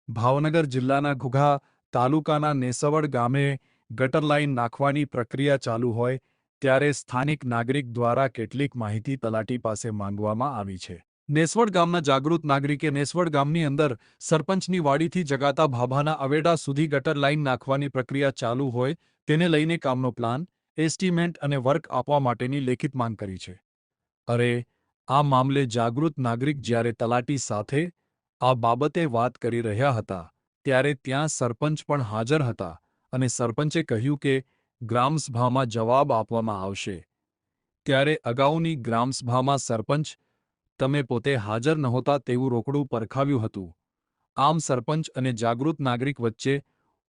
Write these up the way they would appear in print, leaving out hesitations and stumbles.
ભાવનગર જિલ્લાના ઘુઘા તાલુકાના નેસવડ ગામે ગટર લાઇન નાખવાની પ્રક્રિયા ચાલુ હોય ત્યારે સ્થાનિક નાગરિક દ્વારા કેટલીક માહિતી તલાટી પાસે માંગવામાં આવી છે. નેસવડ ગામના જાગૃત નાગરિકે નેસવડ ગામની અંદર સરપંચની વાડીથી જગાતા ભાભાના અવેડા સુધી ગટર લાઇન નાખવાની પ્રક્રિયા ચાલુ હોય તેને લઈને કામનો પ્લાન, એસ્ટિમેટ અને વર્ક આપવા માટેની લેખિત માંગ કરી છે. અરે, આ મામલે જાગૃત નાગરિક જ્યારે તલાટી સાથે આ બાબતે વાત કરી રહ્યા હતા ત્યારે ત્યાં સરપંચ પણ હાજર હતા અને સરપંચે કહ્યું કે ગ્રામસભામાં જવાબ આપવામાં આવશે. ત્યારે અગાઉની ગ્રામસભામાં સરપંચ તમે પોતે હાજર નહોતા તેવું રોકડું પરખાવ્યું હતું. આમ સરપંચ અને જાગૃત નાગરિક વચ્ચે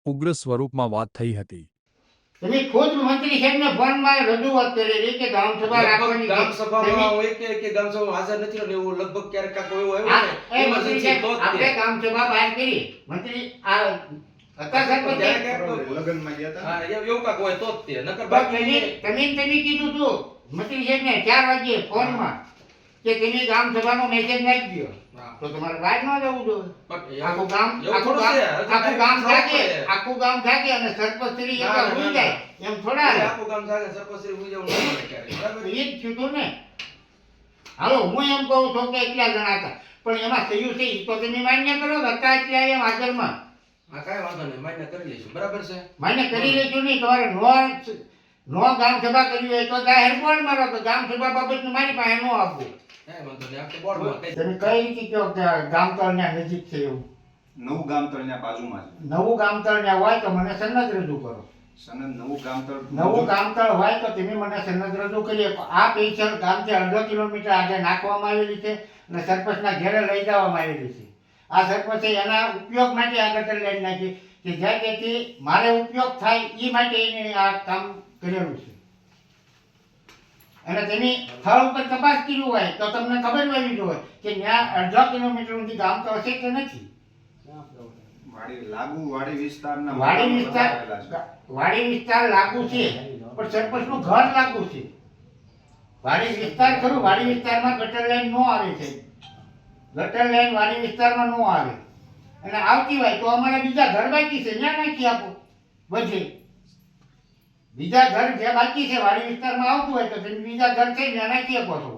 ઉગ્ર સ્વરૂપમાં વાત થઈ હતી. તમે ખુદ મંત્રી સાહેબને ફોનમાં રજૂઆત કરેલી કે ગ્રામસભા રાખવાની ગ્રામ સભામાં હોય કે ગ્રામ સભામાં હાજર નથી રહ્યો એવું લગભગ ક્યારેક કાંઈક એવું આવ્યું ને emergency તો જ આપણે ગ્રામસભા બહાર કરી મંત્રી આ હતા સરપંચ લગનમાં ગયા હતા. હા એવું કાંઈક હોય તો જ તે નકર તમે બાકી તમે કીધું તું મંત્રી સાહેબને 4 વાગ્યે ફોનમાં કે તમે ગ્રામસભાનો મેસેજ નાખી દો તો તમારે બહાર ન જવું જોઈએ. આખું ગામ જાગે અને સરપંચ શ્રી એકલા ભૂલી જાય એમ થોડા આખું ગામ જાગે સરપંચ શ્રી ભૂલી જવું ન પડે ક્યારેય. બરાબર? એ જ થયું ને. હાલો હું એમ કહું છું કે એટલા જણા હતા પણ એમાં થયું છે ઈ તો તમે માન્ય કરો હતા એટલા એમ હાજરમાં હા કાંઈ વાંધો નહીં માન્ય કરી લઈશું. બરાબર છે? માન્ય કરી લઈશું નહીં તમારે નો ગ્રામસભા કરવી હોય તો જાહેર બોર્ડ મારો તો ગ્રામસભા બાબતનું મારી પાસે નો આપવું. કાંઈ વાંધો નહીં આપણે બોર્ડમાં કહી તમે કઈ રીતે કહો કે ગામતળના નજીક છે એવું નવું ગામતળના બાજુમાં છે. નવું ગામતળના હોય તો મને સનદ રજૂ કરો. સનદ નવું ગામતળ નવું ગામતળ હોય તો તમે મને સનદ રજૂ કરી આપો. આ પેન્શન ગામથી 1.5 કિલોમીટર આગળ નાખવામાં આવેલી છે અને સરપંચના ઘેરે લઈ જવામાં આવેલી છે. આ સરપંચે એના ઉપયોગ માટે આ ગટર લાઈન નાખી કે જ્યાં તેથી મારે ઉપયોગ થાય એ માટે એને આ કામ કરેલું છે. અને તેની સ્થળ ઉપર તપાસ કર્યું હોય તો તમને ખબર હોવી જોઈએ કે ત્યાં 1.5 કિલોમીટર સુધી ગામ તો હશે કે નથી. વાડી વિસ્તારના વાડી વિસ્તાર લાગુ છે પણ સરપંચનું ઘર લાગુ છે. વાડી વિસ્તાર ખરું વાડી વિસ્તારમાં ગટર લાઈન નો આવે છે. ગટર લાઈન વાડી વિસ્તારમાં નો આવે અને આવતી હોય તો અમારે બીજા ઘર બાકી છે ત્યાં નાખી આપો. વચ્ચે બીજા ઘર જે બાકી છે વાડી વિસ્તારમાં આવતું હોય તો તમે બીજા ઘર છે ત્યાં નાખી આપો છો.